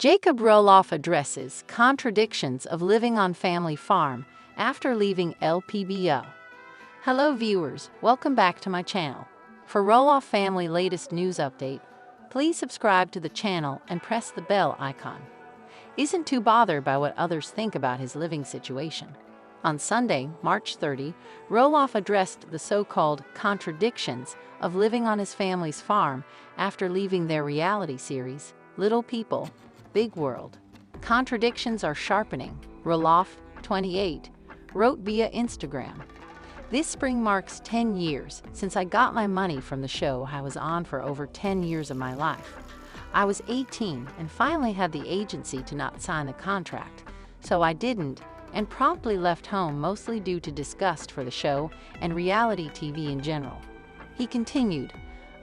Jacob Roloff addresses contradictions of living on family farm after leaving LPBW. Hello viewers, welcome back to my channel. For Roloff family latest news update, please subscribe to the channel and press the bell icon. Isn't too bothered by what others think about his living situation. On Sunday, March 30, Roloff addressed the so-called contradictions of living on his family's farm after leaving their reality series, Little People, Big World. Contradictions are sharpening, Roloff, 28, wrote via Instagram. This spring marks 10 years since I got my money from the show I was on for over 10 years of my life. I was 18 and finally had the agency to not sign the contract, so I didn't, and promptly left home mostly due to disgust for the show and reality TV in general. He continued,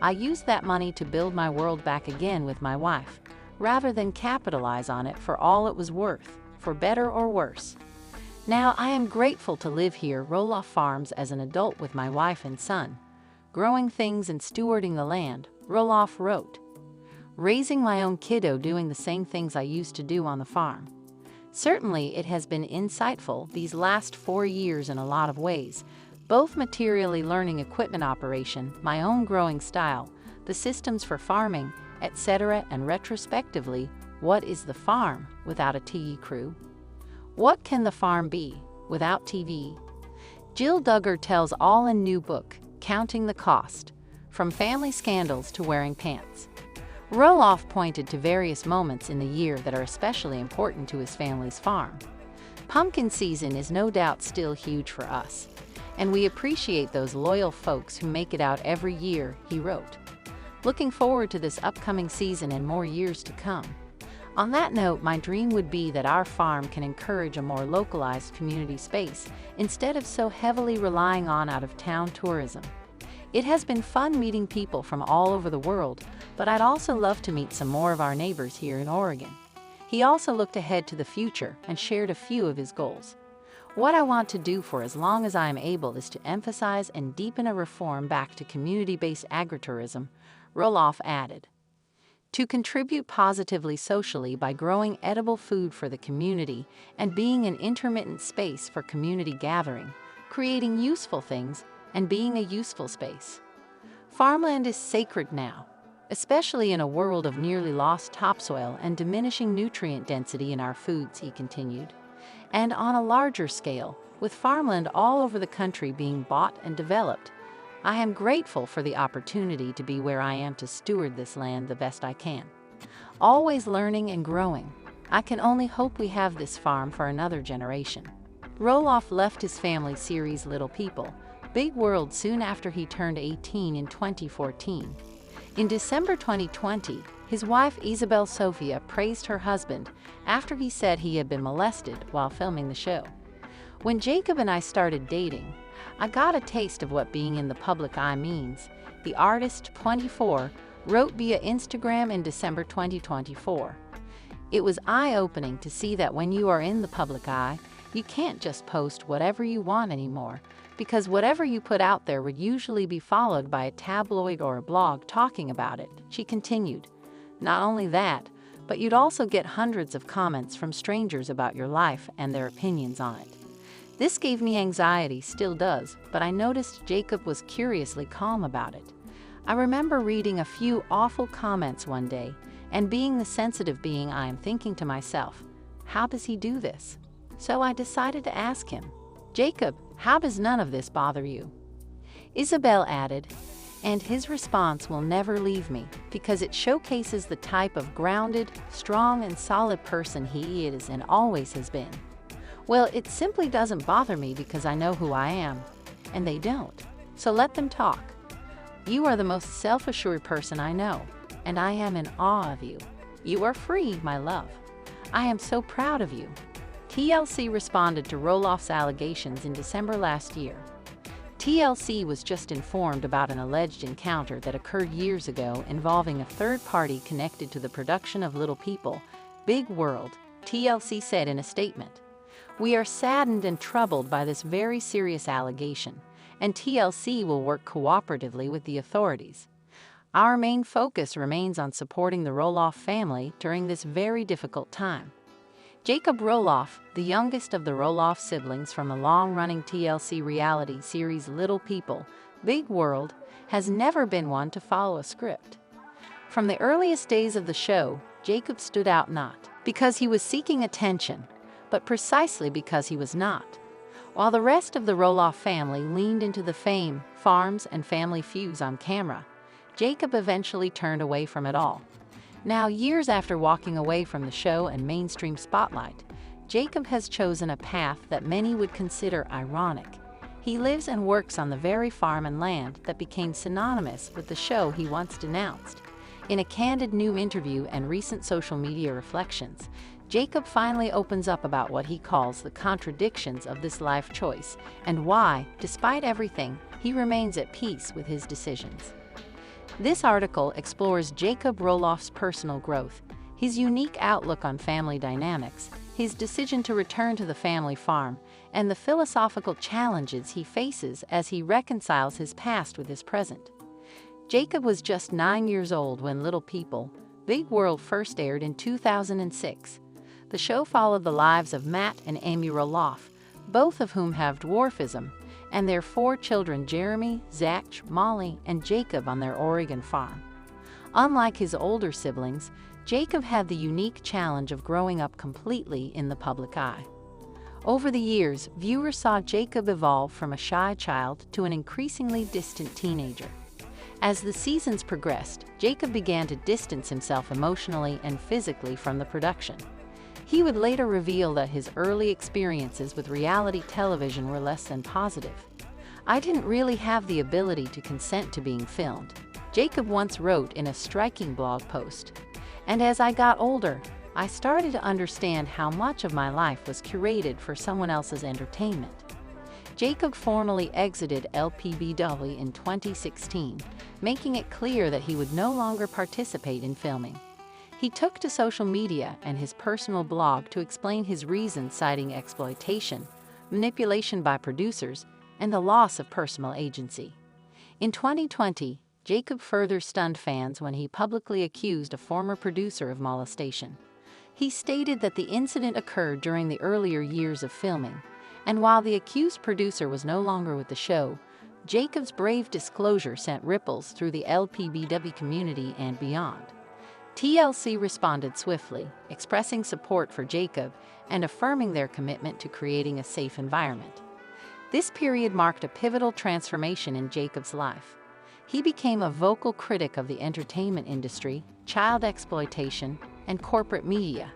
I used that money to build my world back again with my wife, rather than capitalize on it for all it was worth, for better or worse. Now I am grateful to live here Roloff Farms as an adult with my wife and son, growing things and stewarding the land, Roloff wrote. Raising my own kiddo doing the same things I used to do on the farm. Certainly it has been insightful these last 4 years in a lot of ways, both materially learning equipment operation, my own growing style, the systems for farming, etc., and retrospectively, what is the farm without a TV crew? What can the farm be without TV? Jill Duggar tells all in new book, Counting the Cost, from family scandals to wearing pants. Roloff pointed to various moments in the year that are especially important to his family's farm. Pumpkin season is no doubt still huge for us, and we appreciate those loyal folks who make it out every year, he wrote. Looking forward to this upcoming season and more years to come. On that note, my dream would be that our farm can encourage a more localized community space instead of so heavily relying on out-of-town tourism. It has been fun meeting people from all over the world, but I'd also love to meet some more of our neighbors here in Oregon. He also looked ahead to the future and shared a few of his goals. What I want to do for as long as I am able is to emphasize and deepen a reform back to community-based agritourism, Roloff added. To contribute positively socially by growing edible food for the community and being an intermittent space for community gathering, creating useful things, and being a useful space. Farmland is sacred now, especially in a world of nearly lost topsoil and diminishing nutrient density in our foods, he continued. And on a larger scale, with farmland all over the country being bought and developed, I am grateful for the opportunity to be where I am to steward this land the best I can. Always learning and growing. I can only hope we have this farm for another generation. Roloff left his family series Little People, Big World soon after he turned 18 in 2014. In December 2020, his wife Isabel Sofia praised her husband after he said he had been molested while filming the show. When Jacob and I started dating, I got a taste of what being in the public eye means, the artist, 24, wrote via Instagram in December 2024. It was eye-opening to see that when you are in the public eye, you can't just post whatever you want anymore, because whatever you put out there would usually be followed by a tabloid or a blog talking about it, she continued. Not only that, but you'd also get hundreds of comments from strangers about your life and their opinions on it. This gave me anxiety, still does, but I noticed Jacob was curiously calm about it. I remember reading a few awful comments one day, and being the sensitive being I am thinking to myself, how does he do this? So I decided to ask him, Jacob, how does none of this bother you? Isabel added, and his response will never leave me, because it showcases the type of grounded, strong and solid person he is and always has been. Well, it simply doesn't bother me because I know who I am, and they don't, so let them talk. You are the most self-assured person I know, and I am in awe of you. You are free, my love. I am so proud of you. TLC responded to Roloff's allegations in December last year. TLC was just informed about an alleged encounter that occurred years ago involving a third party connected to the production of Little People, Big World, TLC said in a statement. We are saddened and troubled by this very serious allegation, and TLC will work cooperatively with the authorities. Our main focus remains on supporting the Roloff family during this very difficult time. Jacob Roloff, the youngest of the Roloff siblings from the long-running TLC reality series Little People, Big World, has never been one to follow a script. From the earliest days of the show, Jacob stood out not because he was seeking attention, but precisely because he was not. While the rest of the Roloff family leaned into the fame, farms, and family feuds on camera, Jacob eventually turned away from it all. Now, years after walking away from the show and mainstream spotlight, Jacob has chosen a path that many would consider ironic. He lives and works on the very farm and land that became synonymous with the show he once denounced. In a candid new interview and recent social media reflections, Jacob finally opens up about what he calls the contradictions of this life choice and why, despite everything, he remains at peace with his decisions. This article explores Jacob Roloff's personal growth, his unique outlook on family dynamics, his decision to return to the family farm, and the philosophical challenges he faces as he reconciles his past with his present. Jacob was just 9 years old when Little People, Big World first aired in 2006. The show followed the lives of Matt and Amy Roloff, both of whom have dwarfism, and their 4 children Jeremy, Zach, Molly, and Jacob on their Oregon farm. Unlike his older siblings, Jacob had the unique challenge of growing up completely in the public eye. Over the years, viewers saw Jacob evolve from a shy child to an increasingly distant teenager. As the seasons progressed, Jacob began to distance himself emotionally and physically from the production. He would later reveal that his early experiences with reality television were less than positive. "I didn't really have the ability to consent to being filmed," Jacob once wrote in a striking blog post. "And as I got older, I started to understand how much of my life was curated for someone else's entertainment." Jacob formally exited LPBW in 2016, making it clear that he would no longer participate in filming. He took to social media and his personal blog to explain his reasons, citing exploitation, manipulation by producers, and the loss of personal agency. In 2020, Jacob further stunned fans when he publicly accused a former producer of molestation. He stated that the incident occurred during the earlier years of filming, and while the accused producer was no longer with the show, Jacob's brave disclosure sent ripples through the LPBW community and beyond. TLC responded swiftly, expressing support for Jacob and affirming their commitment to creating a safe environment. This period marked a pivotal transformation in Jacob's life. He became a vocal critic of the entertainment industry, child exploitation, and corporate media.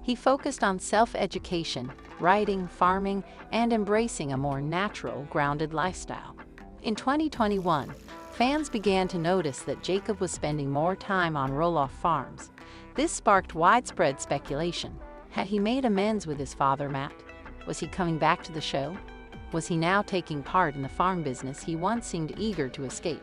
He focused on self-education, writing, farming, and embracing a more natural, grounded lifestyle. In 2021, fans began to notice that Jacob was spending more time on Roloff farms. This sparked widespread speculation. Had he made amends with his father, Matt? Was he coming back to the show? Was he now taking part in the farm business he once seemed eager to escape?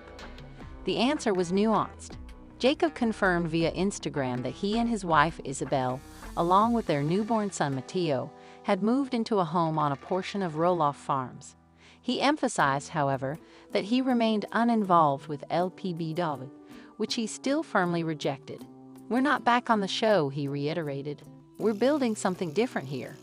The answer was nuanced. Jacob confirmed via Instagram that he and his wife, Isabel, along with their newborn son, Mateo, had moved into a home on a portion of Roloff farms. He emphasized, however, that he remained uninvolved with LPBW, which he still firmly rejected. "We're not back on the show," he reiterated. "We're building something different here."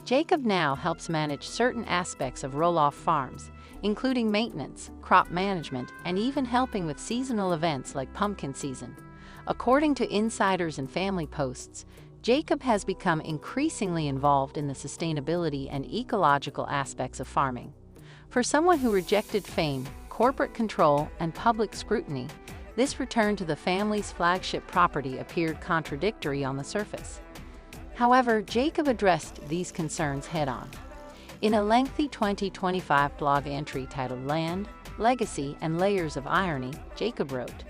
Jacob now helps manage certain aspects of Roloff farms, including maintenance, crop management, and even helping with seasonal events like pumpkin season. According to insiders and family posts, Jacob has become increasingly involved in the sustainability and ecological aspects of farming. For someone who rejected fame, corporate control, and public scrutiny, this return to the family's flagship property appeared contradictory on the surface. However, Jacob addressed these concerns head-on. In a lengthy 2025 blog entry titled "Land, Legacy, and Layers of Irony," Jacob wrote,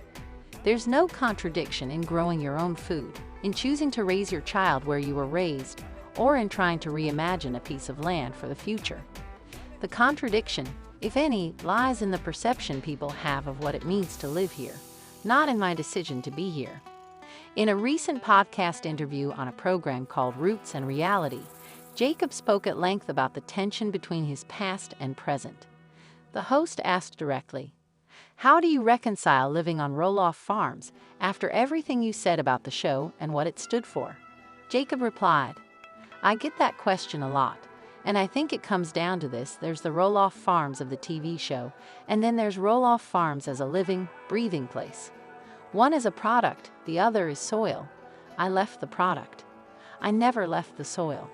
"There's no contradiction in growing your own food, in choosing to raise your child where you were raised, or in trying to reimagine a piece of land for the future. The contradiction, if any, lies in the perception people have of what it means to live here, not in my decision to be here." In a recent podcast interview on a program called Roots and Reality, Jacob spoke at length about the tension between his past and present. The host asked directly, How do you reconcile living on Roloff Farms after everything you said about the show and what it stood for? Jacob replied, I get that question a lot, and I think it comes down to this. There's the Roloff Farms of the TV show, and then there's Roloff Farms as a living, breathing place. One is a product, the other is soil. I left the product. I never left the soil.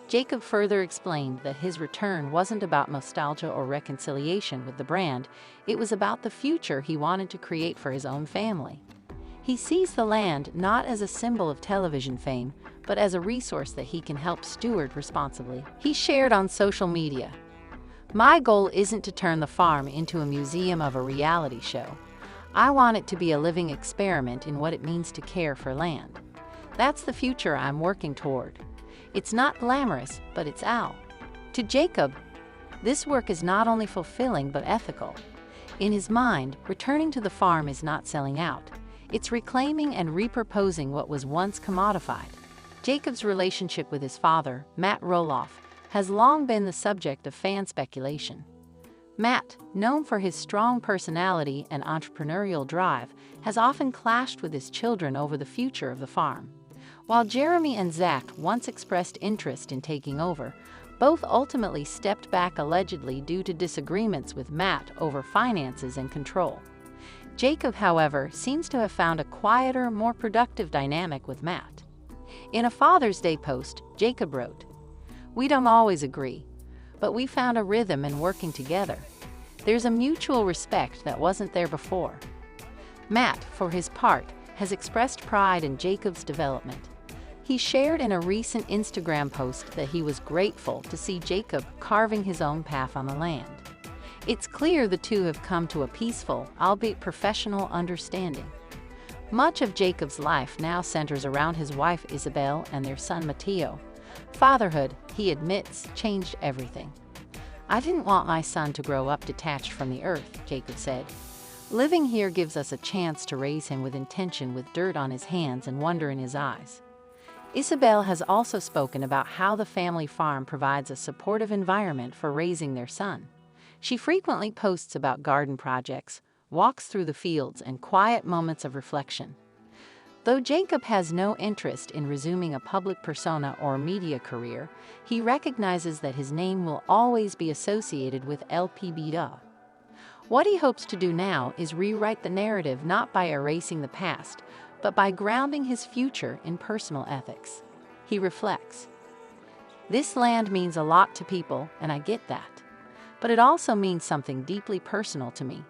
Jacob further explained that his return wasn't about nostalgia or reconciliation with the brand, it was about the future he wanted to create for his own family. He sees the land not as a symbol of television fame, but as a resource that he can help steward responsibly. He shared on social media, My goal isn't to turn the farm into a museum of a reality show. I want it to be a living experiment in what it means to care for land. That's the future I'm working toward. It's not glamorous, but it's out. To Jacob, this work is not only fulfilling but ethical. In his mind, returning to the farm is not selling out. It's reclaiming and repurposing what was once commodified. Jacob's relationship with his father, Matt Roloff, has long been the subject of fan speculation. Matt, known for his strong personality and entrepreneurial drive, has often clashed with his children over the future of the farm. While Jeremy and Zach once expressed interest in taking over, both ultimately stepped back allegedly due to disagreements with Matt over finances and control. Jacob, however, seems to have found a quieter, more productive dynamic with Matt. In a Father's Day post, Jacob wrote, We don't always agree, but we found a rhythm in working together. There's a mutual respect that wasn't there before. Matt, for his part, has expressed pride in Jacob's development. He shared in a recent Instagram post that he was grateful to see Jacob carving his own path on the land. It's clear the two have come to a peaceful, albeit professional, understanding. Much of Jacob's life now centers around his wife Isabel and their son Mateo. Fatherhood, he admits, changed everything. I didn't want my son to grow up detached from the earth, Jacob said. Living here gives us a chance to raise him with intention, with dirt on his hands and wonder in his eyes. Isabel has also spoken about how the family farm provides a supportive environment for raising their son. She frequently posts about garden projects, walks through the fields, and quiet moments of reflection. Though Jacob has no interest in resuming a public persona or media career, he recognizes that his name will always be associated with LPBW. What he hopes to do now is rewrite the narrative, not by erasing the past, but by grounding his future in personal ethics. He reflects, This land means a lot to people, and I get that. But it also means something deeply personal to me.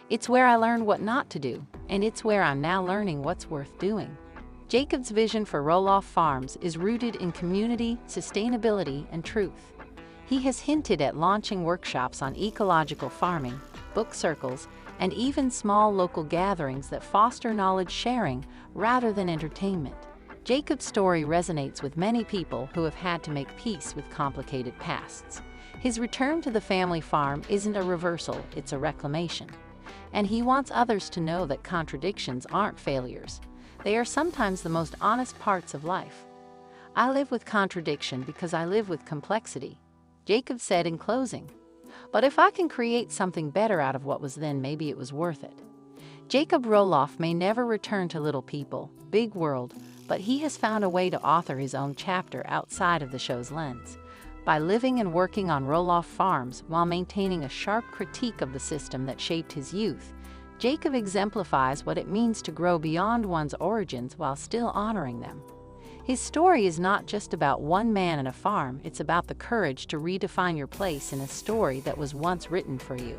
It's where I learned what not to do, and it's where I'm now learning what's worth doing. Jacob's vision for Roloff Farms is rooted in community, sustainability, and truth. He has hinted at launching workshops on ecological farming, book circles, and even small local gatherings that foster knowledge sharing rather than entertainment. Jacob's story resonates with many people who have had to make peace with complicated pasts. His return to the family farm isn't a reversal, it's a reclamation. And he wants others to know that contradictions aren't failures. They are sometimes the most honest parts of life. I live with contradiction because I live with complexity, Jacob said in closing. But if I can create something better out of what was then, maybe it was worth it. Jacob Roloff may never return to Little People, Big World, but he has found a way to author his own chapter outside of the show's lens. By living and working on Roloff Farms while maintaining a sharp critique of the system that shaped his youth, Jacob exemplifies what it means to grow beyond one's origins while still honoring them. His story is not just about one man and a farm, it's about the courage to redefine your place in a story that was once written for you.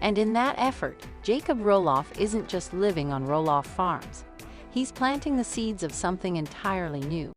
And in that effort, Jacob Roloff isn't just living on Roloff Farms. He's planting the seeds of something entirely new.